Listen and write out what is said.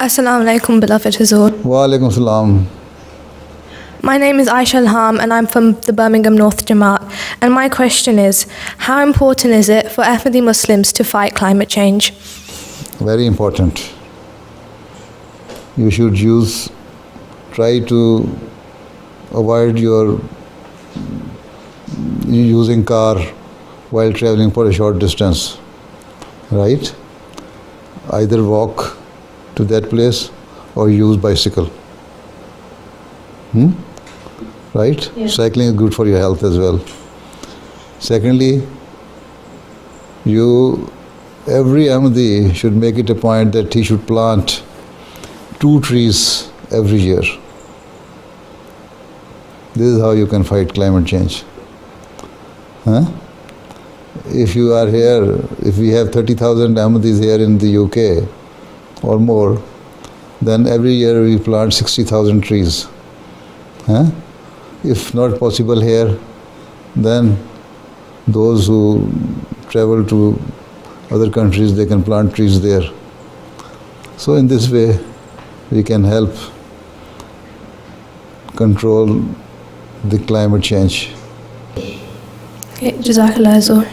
Assalamu alaikum, beloved Hazur. Wa alaikum salam. My name is Aisha Alham and I'm from the Birmingham North Jamaat. And my question is, how important is it for Ahmadi Muslims to fight climate change? Very important. You should try to avoid using car while traveling for a short distance, right? Either walk to that place or use bicycle. Right? Yeah. Cycling is good for your health as well. Secondly, every Ahmadi should make it a point that he should plant 2 trees every year. This is how you can fight climate change. If you are here, if we have 30,000 Ahmadis here in the UK or more, then every year we plant 60,000 trees. If not possible here, then those who travel to other countries, they can plant trees there. So in this way, we can help control the climate change. Okay, Jazakallah Hazur.